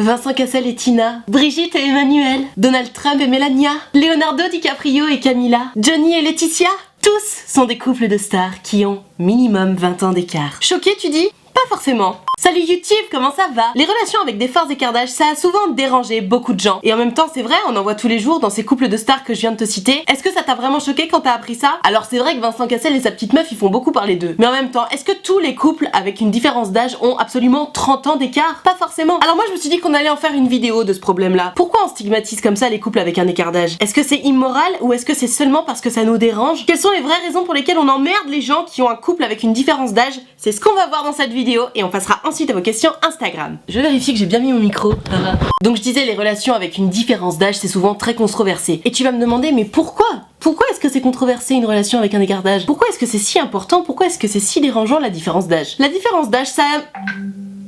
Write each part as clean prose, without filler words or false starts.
Vincent Cassel et Tina, Brigitte et Emmanuel, Donald Trump et Melania, Leonardo DiCaprio et Camilla, Johnny et Laetitia. Tous sont des couples de stars qui ont minimum 20 ans d'écart. Choqué, tu dis? Pas forcément. Salut YouTube, comment ça va? Les relations avec des forts écarts d'âge, ça a souvent dérangé beaucoup de gens. Et en même temps, c'est vrai, on en voit tous les jours dans ces couples de stars que je viens de te citer. Est-ce que ça t'a vraiment choqué quand t'as appris ça? Alors c'est vrai que Vincent Cassel et sa petite meuf, ils font beaucoup parler d'eux. Mais en même temps, est-ce que tous les couples avec une différence d'âge ont absolument 30 ans d'écart? Pas forcément. Alors moi, je me suis dit qu'on allait en faire une vidéo de ce problème-là. Pourquoi on stigmatise comme ça les couples avec un écart d'âge? Est-ce que c'est immoral ou est-ce que c'est seulement parce que ça nous dérange? Quelles sont les vraies raisons pour lesquelles on emmerde les gens qui ont un couple avec une différence d'âge? C'est ce qu'on va voir dans cette vidéo et on passera ensuite à vos questions Instagram. Je vérifie que j'ai bien mis mon micro. Donc je disais, les relations avec une différence d'âge, c'est souvent très controversé. Et tu vas me demander, mais pourquoi? Pourquoi est-ce que c'est controversé une relation avec un écart d'âge? Pourquoi est-ce que c'est si important? Pourquoi est-ce que c'est si dérangeant la différence d'âge? La différence d'âge, ça...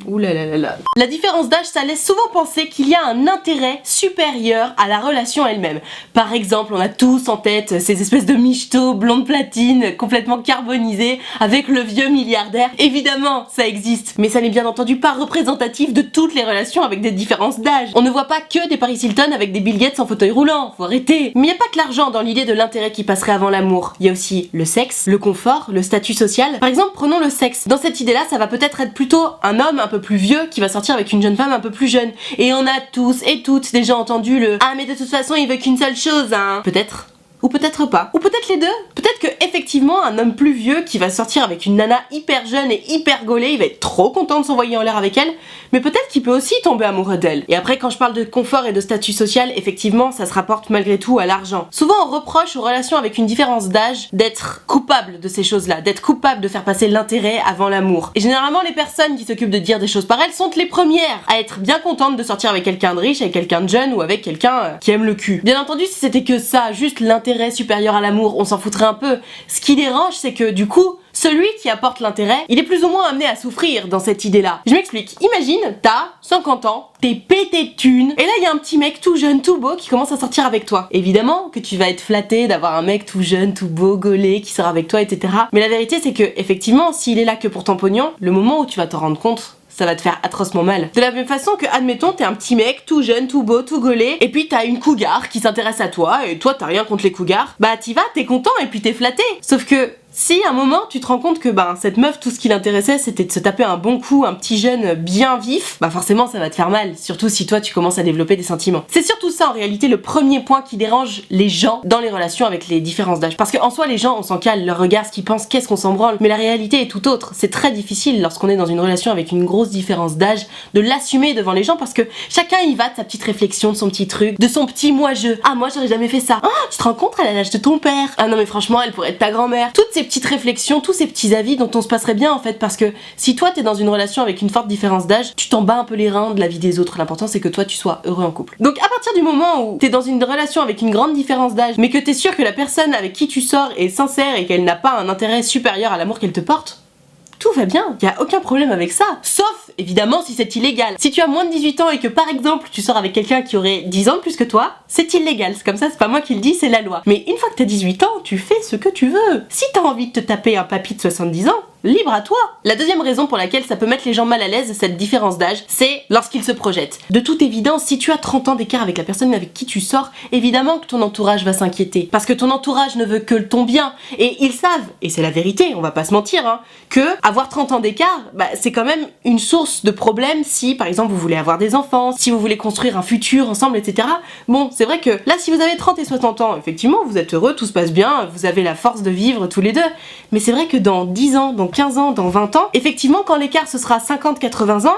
Ouh là là là là. La différence d'âge, ça laisse souvent penser qu'il y a un intérêt supérieur à la relation elle-même. Par exemple, on a tous en tête ces espèces de michetots blondes platine complètement carbonisés avec le vieux milliardaire. Évidemment, ça existe, mais ça n'est bien entendu pas représentatif de toutes les relations avec des différences d'âge. On ne voit pas que des Paris Hilton avec des Bill Gates en fauteuil roulant, faut arrêter. Mais il n'y a pas que l'argent dans l'idée de l'intérêt qui passerait avant l'amour. Il y a aussi le sexe, le confort, le statut social. Par exemple, prenons le sexe. Dans cette idée-là, ça va peut-être être plutôt un homme un peu plus vieux qui va sortir avec une jeune femme un peu plus jeune. Et on a tous et toutes déjà entendu le « Ah mais de toute façon il veut qu'une seule chose hein !» Peut-être. Ou peut-être pas. Ou peut-être les deux. Peut-être que effectivement un homme plus vieux qui va sortir avec une nana hyper jeune et hyper gaulée, il va être trop content de s'envoyer en l'air avec elle, mais peut-être qu'il peut aussi tomber amoureux d'elle. Et après, quand je parle de confort et de statut social, effectivement ça se rapporte malgré tout à l'argent. Souvent on reproche aux relations avec une différence d'âge d'être coupable de ces choses-là, d'être coupable de faire passer l'intérêt avant l'amour. Et généralement les personnes qui s'occupent de dire des choses pareilles sont les premières à être bien contentes de sortir avec quelqu'un de riche, avec quelqu'un de jeune ou avec quelqu'un qui aime le cul. Bien entendu, si c'était que ça, juste l'intérêt supérieur à l'amour, on s'en foutrait un peu. Ce qui dérange, c'est que du coup, celui qui apporte l'intérêt, il est plus ou moins amené à souffrir dans cette idée-là. Je m'explique. Imagine, t'as 50 ans, t'es pété de thunes, et là il y a un petit mec tout jeune, tout beau qui commence à sortir avec toi. Évidemment que tu vas être flatté d'avoir un mec tout jeune, tout beau, gaulé, qui sort avec toi, etc. Mais la vérité, c'est que, effectivement, s'il est là que pour ton pognon, le moment où tu vas t'en rendre compte, ça va te faire atrocement mal. De la même façon que, admettons, t'es un petit mec tout jeune, tout beau, tout gaulé, et puis t'as une cougar qui s'intéresse à toi, et toi t'as rien contre les cougars, bah t'y vas, t'es content, et puis t'es flatté. Sauf que, si à un moment tu te rends compte que cette meuf, tout ce qui l'intéressait c'était de se taper un bon coup, un petit jeune bien vif, bah forcément ça va te faire mal, surtout si toi tu commences à développer des sentiments. C'est surtout ça en réalité le premier point qui dérange les gens dans les relations avec les différences d'âge. Parce qu'en soi les gens on s'en cale, leur regard, ce qu'ils pensent, qu'est-ce qu'on s'en branle, mais la réalité est tout autre. C'est très difficile lorsqu'on est dans une relation avec une grosse différence d'âge de l'assumer devant les gens parce que chacun y va de sa petite réflexion, de son petit truc, de son petit moi-je. Ah moi j'aurais jamais fait ça. Ah tu te rends compte, elle a l'âge de ton père. Ah non mais franchement elle pourrait être ta grand-mère. Toutes ces petites réflexions, tous ces petits avis dont on se passerait bien en fait parce que si toi t'es dans une relation avec une forte différence d'âge, tu t'en bats un peu les reins de la vie des autres. L'important c'est que toi tu sois heureux en couple. Donc à partir du moment où t'es dans une relation avec une grande différence d'âge mais que t'es sûr que la personne avec qui tu sors est sincère et qu'elle n'a pas un intérêt supérieur à l'amour qu'elle te porte, tout va bien, y a aucun problème avec ça. Sauf, évidemment, si c'est illégal. Si tu as moins de 18 ans et que par exemple tu sors avec quelqu'un qui aurait 10 ans de plus que toi, c'est illégal. C'est comme ça, c'est pas moi qui le dis, c'est la loi. Mais une fois que t'as 18 ans, tu fais ce que tu veux. Si t'as envie de te taper un papy de 70 ans, libre à toi. La deuxième raison pour laquelle ça peut mettre les gens mal à l'aise, cette différence d'âge, c'est lorsqu'ils se projettent. De toute évidence, si tu as 30 ans d'écart avec la personne avec qui tu sors, évidemment que ton entourage va s'inquiéter. Parce que ton entourage ne veut que ton bien. Et ils savent, et c'est la vérité, on va pas se mentir, hein, que avoir 30 ans d'écart, c'est quand même une source de problème si, par exemple, vous voulez avoir des enfants, si vous voulez construire un futur ensemble, etc. Bon, c'est vrai que là, si vous avez 30 et 60 ans, effectivement, vous êtes heureux, tout se passe bien, vous avez la force de vivre tous les deux. Mais c'est vrai que dans 10 ans, dans 15 ans, dans 20 ans, effectivement, quand l'écart ce sera 50-80 ans,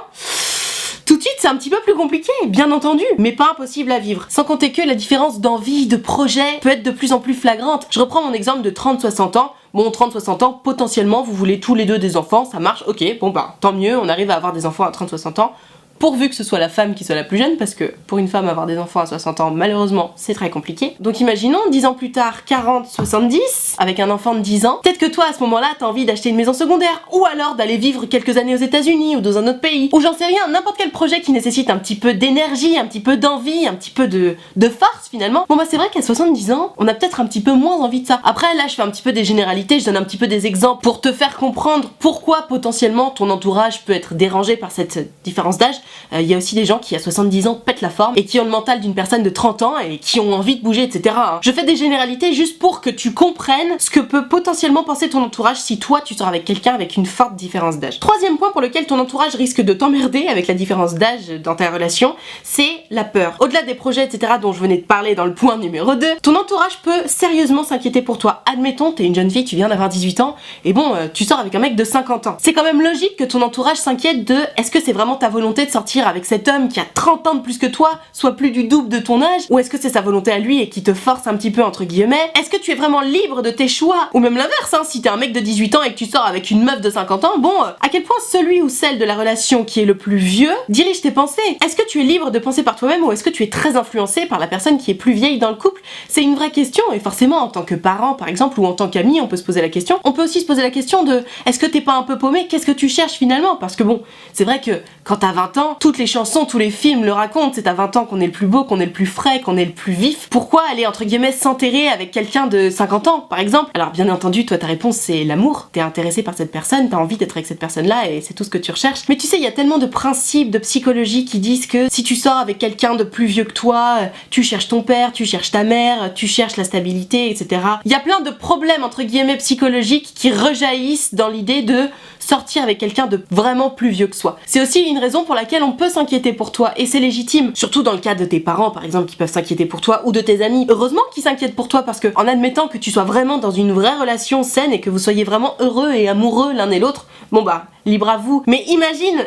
tout de suite c'est un petit peu plus compliqué, bien entendu, mais pas impossible à vivre. Sans compter que la différence d'envie, de projet peut être de plus en plus flagrante. Je reprends mon exemple de 30-60 ans. Bon, 30-60 ans, potentiellement vous voulez tous les deux des enfants, ça marche, ok, bon tant mieux, on arrive à avoir des enfants à 30-60 ans. Pourvu que ce soit la femme qui soit la plus jeune, parce que pour une femme avoir des enfants à 60 ans, malheureusement, c'est très compliqué. Donc imaginons, 10 ans plus tard, 40-70, avec un enfant de 10 ans, peut-être que toi, à ce moment-là, t'as envie d'acheter une maison secondaire, ou alors d'aller vivre quelques années aux États-Unis ou dans un autre pays, ou j'en sais rien, n'importe quel projet qui nécessite un petit peu d'énergie, un petit peu d'envie, un petit peu de force finalement. Bon c'est vrai qu'à 70 ans, on a peut-être un petit peu moins envie de ça. Après là, je fais un petit peu des généralités, je donne un petit peu des exemples pour te faire comprendre pourquoi potentiellement ton entourage peut être dérangé par cette différence d'âge. Il y a aussi des gens qui à 70 ans pètent la forme et qui ont le mental d'une personne de 30 ans et qui ont envie de bouger, etc. Je fais des généralités juste pour que tu comprennes ce que peut potentiellement penser ton entourage si toi tu sors avec quelqu'un avec une forte différence d'âge. Troisième point pour lequel ton entourage risque de t'emmerder avec la différence d'âge dans ta relation, c'est la peur. Au-delà des projets, etc. dont je venais de parler dans le point numéro 2, ton entourage peut sérieusement s'inquiéter pour toi. Admettons, t'es une jeune fille, tu viens d'avoir 18 ans, et bon, tu sors avec un mec de 50 ans. C'est quand même logique que ton entourage s'inquiète de est-ce que c'est vraiment ta volonté de sortir avec cet homme qui a 30 ans de plus que toi, soit plus du double de ton âge, ou est-ce que c'est sa volonté à lui et qui te force un petit peu entre guillemets? Est-ce que tu es vraiment libre de tes choix? Ou même l'inverse, hein, si t'es un mec de 18 ans et que tu sors avec une meuf de 50 ans, bon, à quel point celui ou celle de la relation qui est le plus vieux dirige tes pensées? Est-ce que tu es libre de penser par toi-même ou est-ce que tu es très influencé par la personne qui est plus vieille dans le couple? C'est une vraie question et forcément en tant que parent par exemple ou en tant qu'ami on peut se poser la question. On peut aussi se poser la question de est-ce que t'es pas un peu paumé? Qu'est-ce que tu cherches finalement? Parce que bon, c'est vrai que quand t'as 20 ans, toutes les chansons, tous les films le racontent, c'est à 20 ans qu'on est le plus beau, qu'on est le plus frais, qu'on est le plus vif. Pourquoi aller entre guillemets s'enterrer avec quelqu'un de 50 ans par exemple? Alors bien entendu, toi ta réponse c'est l'amour, t'es intéressé par cette personne, t'as envie d'être avec cette personne-là et c'est tout ce que tu recherches. Mais tu sais, il y a tellement de principes de psychologie qui disent que si tu sors avec quelqu'un de plus vieux que toi, tu cherches ton père, tu cherches ta mère, tu cherches la stabilité, etc. Il y a plein de problèmes entre guillemets psychologiques qui rejaillissent dans l'idée de sortir avec quelqu'un de vraiment plus vieux que soi. C'est aussi une raison pour laquelle on peut s'inquiéter pour toi et c'est légitime, surtout dans le cas de tes parents par exemple qui peuvent s'inquiéter pour toi ou de tes amis. Heureusement qu'ils s'inquiètent pour toi parce que en admettant que tu sois vraiment dans une vraie relation saine et que vous soyez vraiment heureux et amoureux l'un et l'autre, bon bah libre à vous. Mais imagine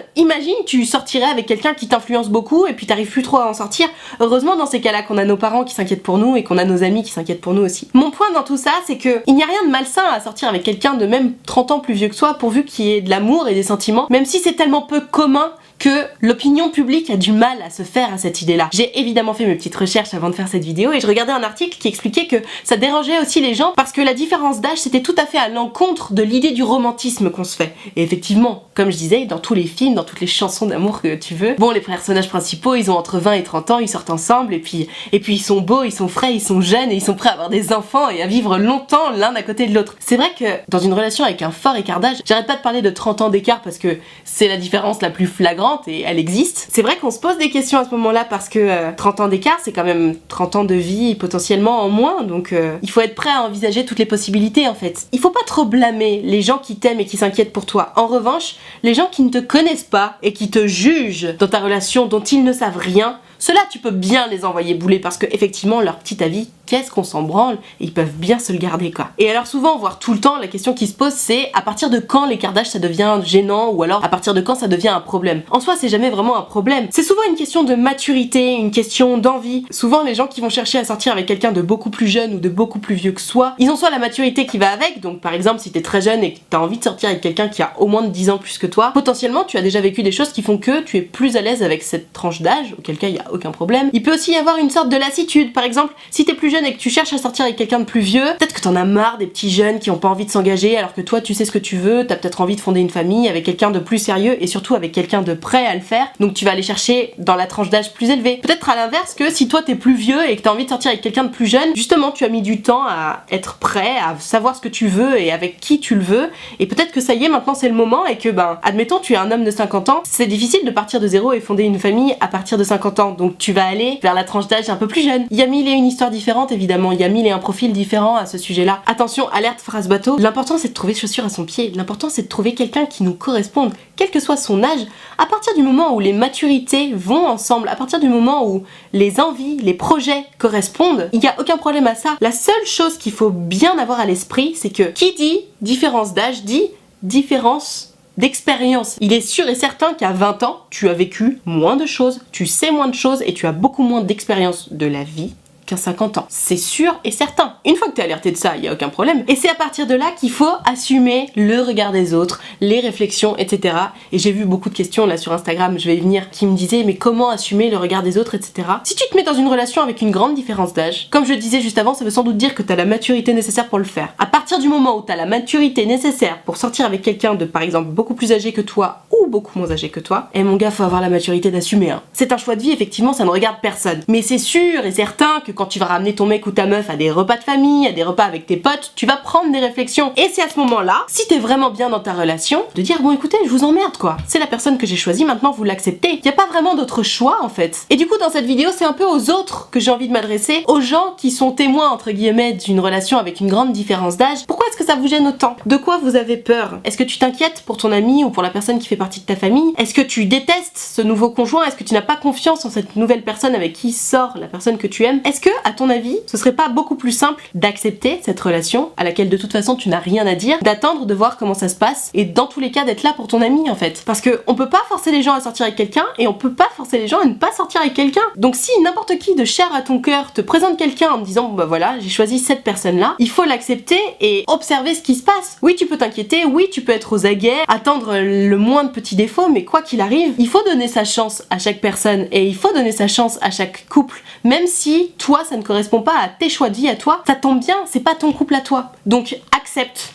tu sortirais avec quelqu'un qui t'influence beaucoup et puis t'arrives plus trop à en sortir. Heureusement dans ces cas-là qu'on a nos parents qui s'inquiètent pour nous et qu'on a nos amis qui s'inquiètent pour nous aussi. Mon point dans tout ça c'est que il n'y a rien de malsain à sortir avec quelqu'un de même 30 ans plus vieux que soi pourvu qu'il y ait de l'amour et des sentiments, même si c'est tellement peu commun que l'opinion publique a du mal à se faire à cette idée-là. J'ai évidemment fait mes petites recherches avant de faire cette vidéo et je regardais un article qui expliquait que ça dérangeait aussi les gens parce que la différence d'âge c'était tout à fait à l'encontre de l'idée du romantisme qu'on se fait. Et effectivement, comme je disais, dans tous les films, dans toutes les chansons d'amour que tu veux, bon les personnages principaux ils ont entre 20 et 30 ans, ils sortent ensemble et puis ils sont beaux, ils sont frais, ils sont jeunes et ils sont prêts à avoir des enfants et à vivre longtemps l'un à côté de l'autre. C'est vrai que dans une relation avec un fort écart d'âge, j'arrête pas de parler de 30 ans d'écart parce que c'est la différence la plus flagrante et elle existe. C'est vrai qu'on se pose des questions à ce moment-là parce que 30 ans d'écart, c'est quand même 30 ans de vie potentiellement en moins, donc il faut être prêt à envisager toutes les possibilités en fait. Il faut pas trop blâmer les gens qui t'aiment et qui s'inquiètent pour toi. En revanche, les gens qui ne te connaissent pas et qui te jugent dans ta relation dont ils ne savent rien, ceux-là tu peux bien les envoyer bouler parce que effectivement leur petit avis, qu'est-ce qu'on s'en branle, et ils peuvent bien se le garder quoi. Et alors souvent, voire tout le temps, la question qui se pose c'est à partir de quand l'écart d'âge ça devient gênant ou alors à partir de quand ça devient un problème. En soi c'est jamais vraiment un problème, c'est souvent une question de maturité, une question d'envie. Souvent les gens qui vont chercher à sortir avec quelqu'un de beaucoup plus jeune ou de beaucoup plus vieux que soi, ils ont soit la maturité qui va avec, donc par exemple si t'es très jeune et que t'as envie de sortir avec quelqu'un qui a au moins de 10 ans plus que toi, potentiellement tu as déjà vécu des choses qui font que tu es plus à l'aise avec cette tranche d'âge, auquel cas il y a aucun problème. Il peut aussi y avoir une sorte de lassitude, par exemple si t'es plus jeune et que tu cherches à sortir avec quelqu'un de plus vieux, peut-être que t'en as marre des petits jeunes qui ont pas envie de s'engager alors que toi tu sais ce que tu veux, t'as peut-être envie de fonder une famille avec quelqu'un de plus sérieux et surtout avec quelqu'un de prêt à le faire, donc tu vas aller chercher dans la tranche d'âge plus élevée. Peut-être à l'inverse que si toi t'es plus vieux et que t'as envie de sortir avec quelqu'un de plus jeune, justement tu as mis du temps à être prêt, à savoir ce que tu veux et avec qui tu le veux, et peut-être que ça y est maintenant c'est le moment et que admettons tu es un homme de 50 ans, c'est difficile de partir de zéro et fonder une famille à partir de 50 ans, donc tu vas aller vers la tranche d'âge un peu plus jeune. Il y a mille et une histoires différentes évidemment, il y a mille et un profils différents à ce sujet-là. Attention, alerte phrase bateau, l'important c'est de trouver chaussure à son pied, l'important c'est de trouver quelqu'un qui nous corresponde, quel que soit son âge, à partir du moment où les maturités vont ensemble, à partir du moment où les envies, les projets correspondent, il n'y a aucun problème à ça. La seule chose qu'il faut bien avoir à l'esprit, c'est que qui dit différence d'âge dit différence d'expérience. Il est sûr et certain qu'à 20 ans, tu as vécu moins de choses, tu sais moins de choses et tu as beaucoup moins d'expérience de la vie qu'à 50 ans. C'est sûr et certain. Une fois que t'es alerté de ça, il y a aucun problème. Et c'est à partir de là qu'il faut assumer le regard des autres, les réflexions, etc. Et j'ai vu beaucoup de questions là sur Instagram, je vais y venir, qui me disaient mais comment assumer le regard des autres, etc. Si tu te mets dans une relation avec une grande différence d'âge, comme je le disais juste avant, ça veut sans doute dire que t'as la maturité nécessaire pour le faire. À partir du moment où t'as la maturité nécessaire pour sortir avec quelqu'un de par exemple beaucoup plus âgé que toi ou beaucoup moins âgé que toi, et mon gars, faut avoir la maturité d'assumer. Hein. C'est un choix de vie, effectivement, ça ne regarde personne. Mais c'est sûr et certain que quand tu vas ramener ton mec ou ta meuf à des repas de famille, à des repas avec tes potes, tu vas prendre des réflexions. Et c'est à ce moment-là, si t'es vraiment bien dans ta relation, de dire bon écoutez, je vous emmerde quoi. C'est la personne que j'ai choisie, maintenant vous l'acceptez. Y a pas vraiment d'autre choix en fait. Et du coup dans cette vidéo, c'est un peu aux autres que j'ai envie de m'adresser, aux gens qui sont témoins entre guillemets d'une relation avec une grande différence d'âge. Pourquoi est-ce que ça vous gêne autant? De quoi vous avez peur? Est-ce que tu t'inquiètes pour ton ami ou pour la personne qui fait partie de ta famille? Est-ce que tu détestes ce nouveau conjoint? Est-ce que tu n'as pas confiance en cette nouvelle personne avec qui sort la personne que tu aimes? Est-ce que, à ton avis, ce serait pas beaucoup plus simple d'accepter cette relation à laquelle de toute façon tu n'as rien à dire, d'attendre de voir comment ça se passe et dans tous les cas d'être là pour ton ami en fait? Parce que on peut pas forcer les gens à sortir avec quelqu'un et on peut pas forcer les gens à ne pas sortir avec quelqu'un. Donc si n'importe qui de cher à ton cœur te présente quelqu'un en me disant bon bah voilà, j'ai choisi cette personne là, il faut l'accepter et observer ce qui se passe. Oui, tu peux t'inquiéter, oui, tu peux être aux aguets, attendre le moins de petits défauts, mais quoi qu'il arrive, il faut donner sa chance à chaque personne et il faut donner sa chance à chaque couple, même si toi ça ne correspond pas à tes choix de vie à toi, ça tombe bien, c'est pas ton couple à toi. Donc accepte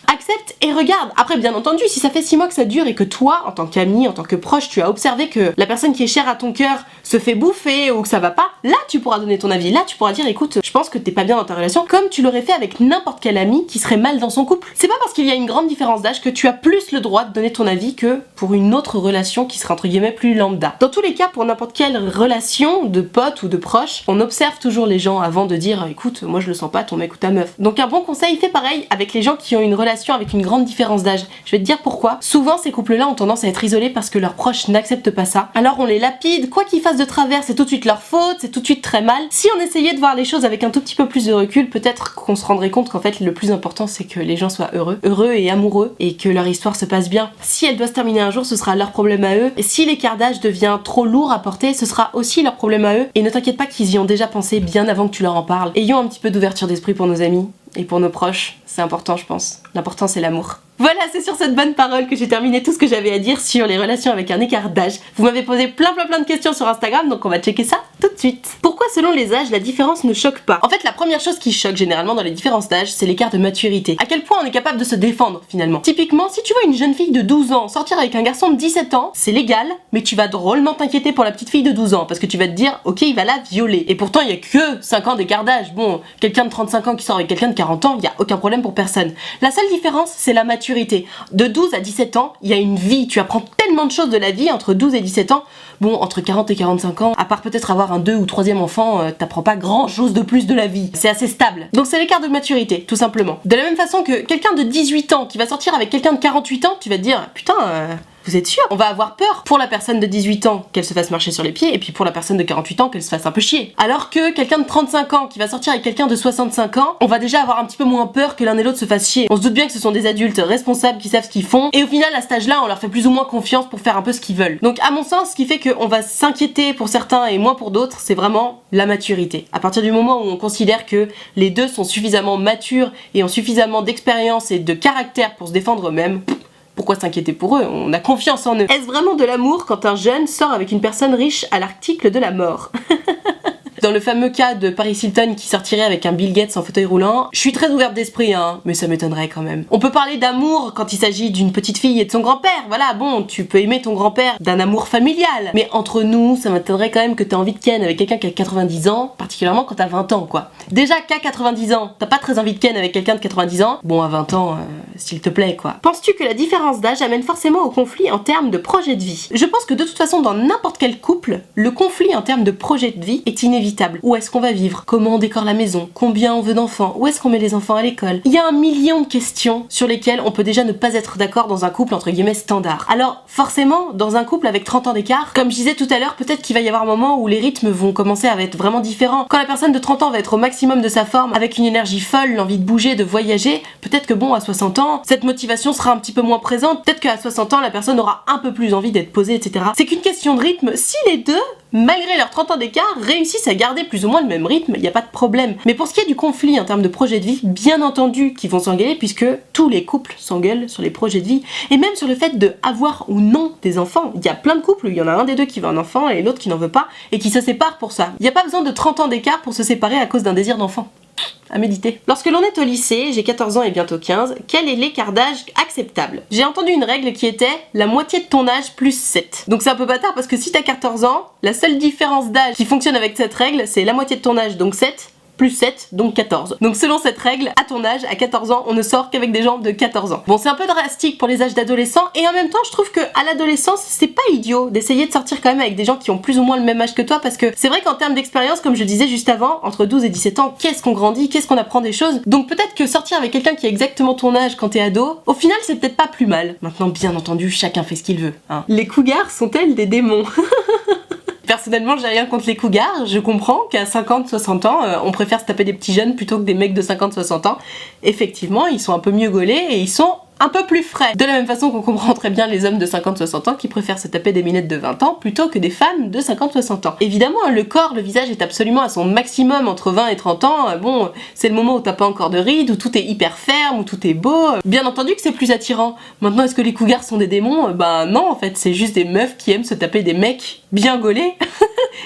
et regarde. Après bien entendu, si ça fait 6 mois que ça dure et que toi, en tant qu'ami, en tant que proche, tu as observé que la personne qui est chère à ton cœur se fait bouffer ou que ça va pas, là tu pourras donner ton avis, là tu pourras dire écoute, je pense que t'es pas bien dans ta relation, comme tu l'aurais fait avec n'importe quel ami qui serait mal dans son couple. C'est pas parce qu'il y a une grande différence d'âge que tu as plus le droit de donner ton avis que pour une autre relation qui serait entre guillemets plus lambda. Dans tous les cas, pour n'importe quelle relation de pote ou de proche, on observe toujours les gens avant de dire écoute, moi je le sens pas ton mec ou ta meuf. Donc un bon conseil, fais pareil avec les gens qui ont une relation avec une grande différence d'âge. Je vais te dire pourquoi. Souvent ces couples-là ont tendance à être isolés parce que leurs proches n'acceptent pas ça. Alors on les lapide, quoi qu'ils fassent de travers, c'est tout de suite leur faute, c'est tout de suite très mal. Si on essayait de voir les choses avec un tout petit peu plus de recul, peut-être qu'on se rendrait compte qu'en fait le plus important c'est que les gens soient heureux et amoureux et que leur histoire se passe bien. Si elle doit se terminer un jour, ce sera leur problème à eux. Et si l'écart d'âge devient trop lourd à porter, ce sera aussi leur problème à eux. Et ne t'inquiète pas qu'ils y ont déjà pensé bien avant que tu leur en parles. Ayons un petit peu d'ouverture d'esprit pour nos amis et pour nos proches. C'est important je pense. L'important c'est l'amour. Voilà, c'est sur cette bonne parole que j'ai terminé tout ce que j'avais à dire sur les relations avec un écart d'âge. Vous m'avez posé plein de questions sur Instagram, donc on va checker ça tout de suite. Pourquoi selon les âges, la différence ne choque pas? En fait, la première chose qui choque généralement dans les différences d'âge, c'est l'écart de maturité. À quel point on est capable de se défendre finalement. Typiquement, si tu vois une jeune fille de 12 ans sortir avec un garçon de 17 ans, c'est légal, mais tu vas drôlement t'inquiéter pour la petite fille de 12 ans, parce que tu vas te dire, ok, il va la violer. Et pourtant, il y a que 5 ans d'écart d'âge. Bon, quelqu'un de 35 ans qui sort avec quelqu'un de 40 ans, il y a aucun problème pour personne. La seule différence, c'est la maturité. De 12 à 17 ans, il y a une vie, tu apprends tellement de choses de la vie entre 12 et 17 ans. Bon, entre 40 et 45 ans, à part peut-être avoir un 2 ou 3e enfant, t'apprends pas grand chose de plus de la vie. C'est assez stable. Donc c'est l'écart de maturité, tout simplement. De la même façon que quelqu'un de 18 ans qui va sortir avec quelqu'un de 48 ans, tu vas te dire, putain, vous êtes sûr? On va avoir peur pour la personne de 18 ans qu'elle se fasse marcher sur les pieds et puis pour la personne de 48 ans qu'elle se fasse un peu chier. Alors que quelqu'un de 35 ans qui va sortir avec quelqu'un de 65 ans, on va déjà avoir un petit peu moins peur que l'un et l'autre se fassent chier. On se doute bien que ce sont des adultes responsables qui savent ce qu'ils font et au final à cet âge-là on leur fait plus ou moins confiance pour faire un peu ce qu'ils veulent. Donc à mon sens, ce qui fait qu'on va s'inquiéter pour certains et moins pour d'autres, c'est vraiment la maturité. À partir du moment où on considère que les deux sont suffisamment matures et ont suffisamment d'expérience et de caractère pour se défendre eux-mêmes, pourquoi s'inquiéter pour eux? On a confiance en eux. Est-ce vraiment de l'amour quand un jeune sort avec une personne riche à l'article de la mort? Dans le fameux cas de Paris Hilton qui sortirait avec un Bill Gates en fauteuil roulant, je suis très ouverte d'esprit, hein, mais ça m'étonnerait quand même. On peut parler d'amour quand il s'agit d'une petite fille et de son grand-père, voilà, bon, tu peux aimer ton grand-père d'un amour familial, mais entre nous, ça m'étonnerait quand même que t'aies envie de ken avec quelqu'un qui a 90 ans, particulièrement quand t'as 20 ans, quoi. Déjà qu'à 90 ans, t'as pas très envie de ken avec quelqu'un de 90 ans, bon, à 20 ans, s'il te plaît, quoi. Penses-tu que la différence d'âge amène forcément au conflit en termes de projet de vie? Je pense que de toute façon, dans n'importe quel couple, le conflit en termes de projet de vie est inévitable. Où est-ce qu'on va vivre? Comment on décore la maison? Combien on veut d'enfants? Où est-ce qu'on met les enfants à l'école? Il y a un million de questions sur lesquelles on peut déjà ne pas être d'accord dans un couple entre guillemets standard. Alors forcément, dans un couple avec 30 ans d'écart, comme je disais tout à l'heure, peut-être qu'il va y avoir un moment où les rythmes vont commencer à être vraiment différents. Quand la personne de 30 ans va être au maximum de sa forme, avec une énergie folle, l'envie de bouger, de voyager, peut-être que bon, à 60 ans, cette motivation sera un petit peu moins présente. Peut-être qu'à 60 ans, la personne aura un peu plus envie d'être posée, etc. C'est qu'une question de rythme. Si les deux, malgré leurs 30 ans d'écart, réussissent à garder plus ou moins le même rythme, il n'y a pas de problème. Mais pour ce qui est du conflit en termes de projet de vie, bien entendu qu'ils vont s'engueuler puisque tous les couples s'engueulent sur les projets de vie et même sur le fait de avoir ou non des enfants. Il y a plein de couples où il y en a un des deux qui veut un enfant et l'autre qui n'en veut pas et qui se séparent pour ça. Il n'y a pas besoin de 30 ans d'écart pour se séparer à cause d'un désir d'enfant. À méditer. Lorsque l'on est au lycée, j'ai 14 ans et bientôt 15, quel est l'écart d'âge acceptable? J'ai entendu une règle qui était la moitié de ton âge plus 7. Donc c'est un peu bâtard parce que si t'as 14 ans, la seule différence d'âge qui fonctionne avec cette règle, c'est la moitié de ton âge, donc 7, plus 7, donc 14. Donc selon cette règle, à ton âge, à 14 ans, on ne sort qu'avec des gens de 14 ans. Bon, c'est un peu drastique pour les âges d'adolescents, et en même temps, je trouve que à l'adolescence, c'est pas idiot d'essayer de sortir quand même avec des gens qui ont plus ou moins le même âge que toi, parce que c'est vrai qu'en termes d'expérience, comme je disais juste avant, entre 12 et 17 ans, qu'est-ce qu'on grandit, qu'est-ce qu'on apprend des choses. Donc peut-être que sortir avec quelqu'un qui a exactement ton âge quand t'es ado, au final, c'est peut-être pas plus mal. Maintenant, bien entendu, chacun fait ce qu'il veut, hein. Les cougars sont-elles des démons? Personnellement, j'ai rien contre les cougars, je comprends qu'à 50-60 ans, on préfère se taper des petits jeunes plutôt que des mecs de 50-60 ans. Effectivement, ils sont un peu mieux gaulés et ils sont un peu plus frais. De la même façon qu'on comprend très bien les hommes de 50-60 ans qui préfèrent se taper des minettes de 20 ans plutôt que des femmes de 50-60 ans. Évidemment, le corps, le visage est absolument à son maximum entre 20 et 30 ans. Bon, c'est le moment où t'as pas encore de rides, où tout est hyper ferme, où tout est beau. Bien entendu que c'est plus attirant. Maintenant, est-ce que les cougars sont des démons? Bah non, en fait, c'est juste des meufs qui aiment se taper des mecs bien gaulés.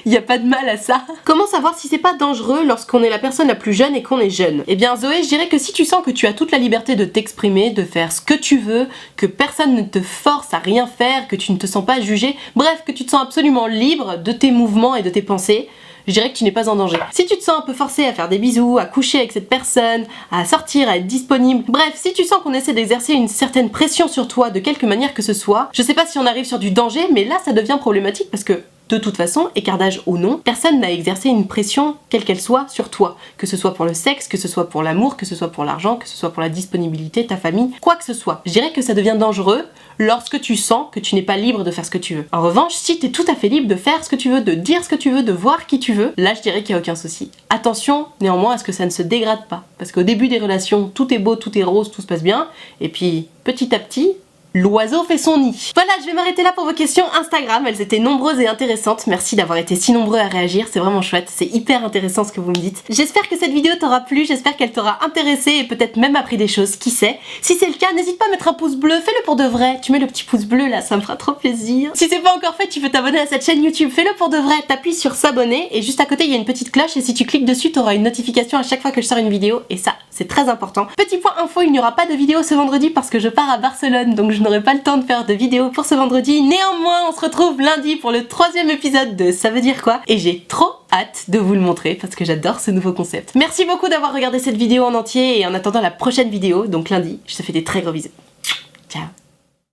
Y a pas de mal à ça. Comment savoir si c'est pas dangereux lorsqu'on est la personne la plus jeune et qu'on est jeune? Eh bien Zoé, je dirais que si tu sens que tu as toute la liberté de t'exprimer, de faire ce que tu veux, que personne ne te force à rien faire, que tu ne te sens pas jugé, bref, que tu te sens absolument libre de tes mouvements et de tes pensées, je dirais que tu n'es pas en danger. Si tu te sens un peu forcé à faire des bisous, à coucher avec cette personne, à sortir, à être disponible, bref, si tu sens qu'on essaie d'exercer une certaine pression sur toi de quelque manière que ce soit, je sais pas si on arrive sur du danger, mais là ça devient problématique parce que de toute façon, écart d'âge ou non, personne n'a exercé une pression, quelle qu'elle soit, sur toi. Que ce soit pour le sexe, que ce soit pour l'amour, que ce soit pour l'argent, que ce soit pour la disponibilité, ta famille, quoi que ce soit. Je dirais que ça devient dangereux lorsque tu sens que tu n'es pas libre de faire ce que tu veux. En revanche, si t'es tout à fait libre de faire ce que tu veux, de dire ce que tu veux, de voir qui tu veux, là je dirais qu'il n'y a aucun souci. Attention néanmoins à ce que ça ne se dégrade pas. Parce qu'au début des relations, tout est beau, tout est rose, tout se passe bien, et puis petit à petit, l'oiseau fait son nid. Voilà, je vais m'arrêter là pour vos questions Instagram, elles étaient nombreuses et intéressantes. Merci d'avoir été si nombreux à réagir, c'est vraiment chouette, c'est hyper intéressant ce que vous me dites. J'espère que cette vidéo t'aura plu, j'espère qu'elle t'aura intéressé et peut-être même appris des choses, qui sait. Si c'est le cas, n'hésite pas à mettre un pouce bleu, fais-le pour de vrai. Tu mets le petit pouce bleu là, ça me fera trop plaisir. Si c'est pas encore fait, tu peux t'abonner à cette chaîne YouTube, fais-le pour de vrai, t'appuies sur s'abonner et juste à côté il y a une petite cloche et si tu cliques dessus, t'auras une notification à chaque fois que je sors une vidéo et ça, c'est très important. Petit point info, il n'y aura pas de vidéo ce vendredi parce que je pars à Barcelone, donc je n'aurai pas le temps de faire de vidéo pour ce vendredi. Néanmoins, on se retrouve lundi pour le 3e épisode de Ça veut dire quoi? Et j'ai trop hâte de vous le montrer parce que j'adore ce nouveau concept. Merci beaucoup d'avoir regardé cette vidéo en entier et en attendant la prochaine vidéo, donc lundi, je te fais des très gros bisous. Ciao.